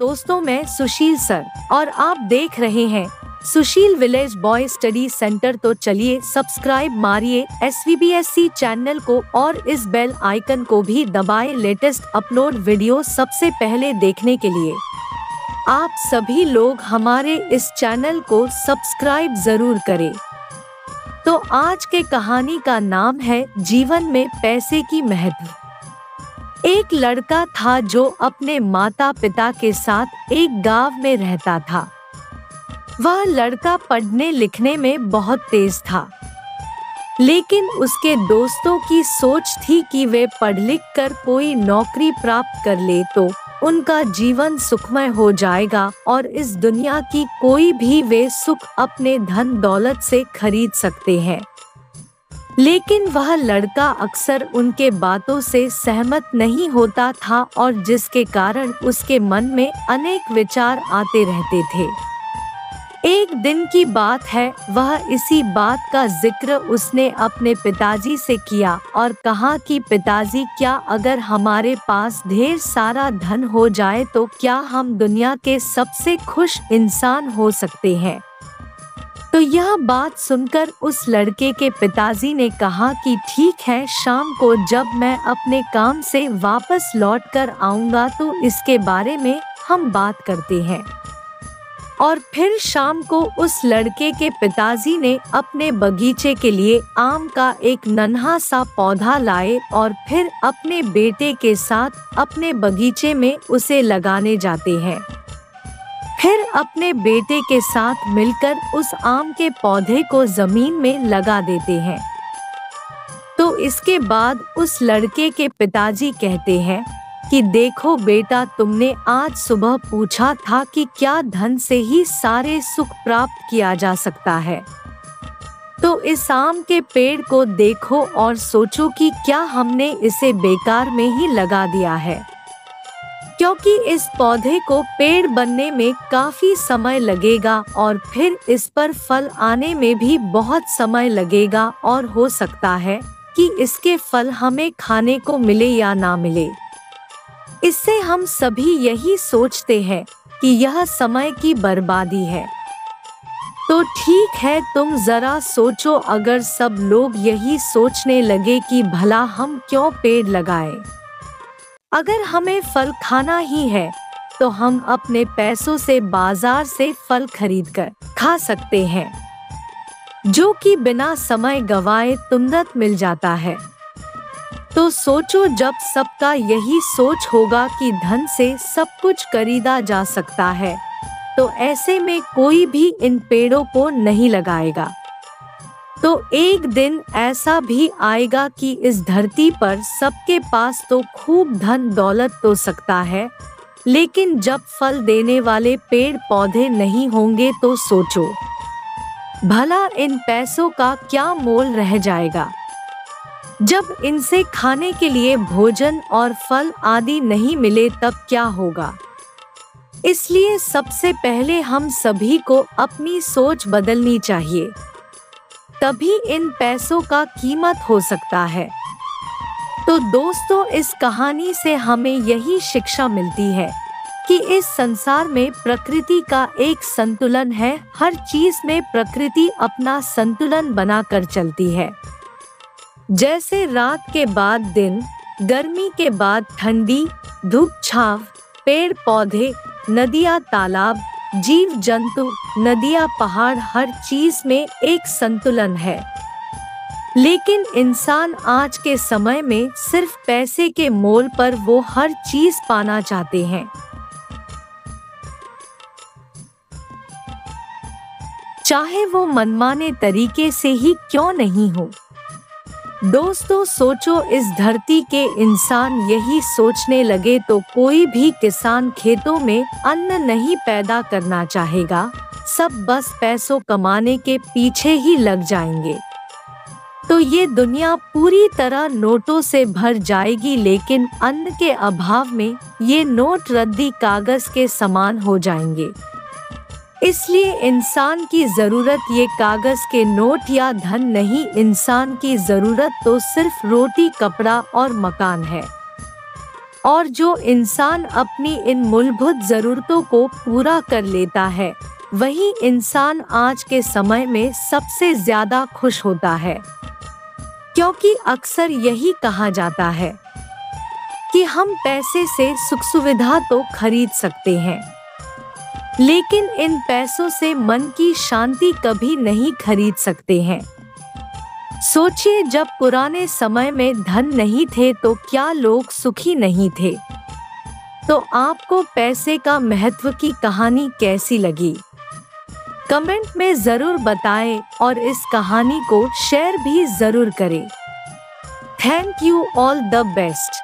दोस्तों, मैं सुशील सर और आप देख रहे हैं सुशील विलेज बॉय स्टडी सेंटर। तो चलिए सब्सक्राइब मारिए SVBSC चैनल को और इस बेल आइकन को भी दबाएं लेटेस्ट अपलोड वीडियो सबसे पहले देखने के लिए। आप सभी लोग हमारे इस चैनल को सब्सक्राइब जरूर करें। तो आज के कहानी का नाम है जीवन में पैसे की महत्व। एक लड़का था जो अपने माता पिता के साथ एक गांव में रहता था। वह लड़का पढ़ने लिखने में बहुत तेज था, लेकिन उसके दोस्तों की सोच थी कि वे पढ़ लिख कर कोई नौकरी प्राप्त कर ले तो उनका जीवन सुखमय हो जाएगा और इस दुनिया की कोई भी वे सुख अपने धन दौलत से खरीद सकते हैं। लेकिन वह लड़का अक्सर उनके बातों से सहमत नहीं होता था और जिसके कारण उसके मन में अनेक विचार आते रहते थे। एक दिन की बात है, वह इसी बात का जिक्र उसने अपने पिताजी से किया और कहा कि पिताजी, क्या अगर हमारे पास ढेर सारा धन हो जाए तो क्या हम दुनिया के सबसे खुश इंसान हो सकते हैं? तो यह बात सुनकर उस लड़के के पिताजी ने कहा कि ठीक है, शाम को जब मैं अपने काम से वापस लौट कर आऊँगा तो इसके बारे में हम बात करते हैं। और फिर शाम को उस लड़के के पिताजी ने अपने बगीचे के लिए आम का एक नन्हा सा पौधा लाए और फिर अपने बेटे के साथ अपने बगीचे में उसे लगाने जाते हैं। फिर अपने बेटे के साथ मिलकर उस आम के पौधे को जमीन में लगा देते हैं। तो इसके बाद उस लड़के के पिताजी कहते हैं कि देखो बेटा, तुमने आज सुबह पूछा था कि क्या धन से ही सारे सुख प्राप्त किया जा सकता है। तो इस आम के पेड़ को देखो और सोचो कि क्या हमने इसे बेकार में ही लगा दिया है, क्योंकि इस पौधे को पेड़ बनने में काफी समय लगेगा और फिर इस पर फल आने में भी बहुत समय लगेगा और हो सकता है कि इसके फल हमें खाने को मिले या ना मिले। इससे हम सभी यही सोचते हैं कि यह समय की बर्बादी है। तो ठीक है, तुम जरा सोचो, अगर सब लोग यही सोचने लगे कि भला हम क्यों पेड़ लगाएं? अगर हमें फल खाना ही है तो हम अपने पैसों से बाजार से फल खरीदकर खा सकते हैं, जो कि बिना समय गवाए तुरंत मिल जाता है। तो सोचो, जब सबका यही सोच होगा कि धन से सब कुछ खरीदा जा सकता है, तो ऐसे में कोई भी इन पेड़ों को नहीं लगाएगा। तो एक दिन ऐसा भी आएगा कि इस धरती पर सबके पास तो खूब धन दौलत तो सकता है, लेकिन जब फल देने वाले पेड़ पौधे नहीं होंगे तो सोचो भला इन पैसों का क्या मोल रह जाएगा। जब इनसे खाने के लिए भोजन और फल आदि नहीं मिले तब क्या होगा। इसलिए सबसे पहले हम सभी को अपनी सोच बदलनी चाहिए, तभी इन पैसों का कीमत हो सकता है। तो दोस्तों, इस कहानी से हमें यही शिक्षा मिलती है कि इस संसार में प्रकृति का एक संतुलन है। हर चीज में प्रकृति अपना संतुलन बनाकर चलती है। जैसे रात के बाद दिन, गर्मी के बाद ठंडी, धूप छांव, पेड़ पौधे, नदियाँ तालाब, जीव जंतु, नदियाँ पहाड़, हर चीज में एक संतुलन है। लेकिन इंसान आज के समय में सिर्फ पैसे के मोल पर वो हर चीज पाना चाहते हैं, चाहे वो मनमाने तरीके से ही क्यों नहीं हो। दोस्तों सोचो, इस धरती के इंसान यही सोचने लगे तो कोई भी किसान खेतों में अन्न नहीं पैदा करना चाहेगा, सब बस पैसों कमाने के पीछे ही लग जाएंगे। तो ये दुनिया पूरी तरह नोटों से भर जाएगी, लेकिन अन्न के अभाव में ये नोट रद्दी कागज के समान हो जाएंगे। इसलिए इंसान की जरूरत ये कागज के नोट या धन नहीं, इंसान की जरूरत तो सिर्फ रोटी, कपड़ा और मकान है। और जो इंसान अपनी इन मूलभूत ज़रूरतों को पूरा कर लेता है, वही इंसान आज के समय में सबसे ज़्यादा खुश होता है। क्योंकि अक्सर यही कहा जाता है कि हम पैसे से सुख सुविधा तो खरीद सकते हैं, लेकिन इन पैसों से मन की शांति कभी नहीं खरीद सकते हैं। सोचिए, जब पुराने समय में धन नहीं थे तो क्या लोग सुखी नहीं थे? तो आपको पैसे का महत्व की कहानी कैसी लगी? कमेंट में जरूर बताएं और इस कहानी को शेयर भी जरूर करें। Thank you, all the best.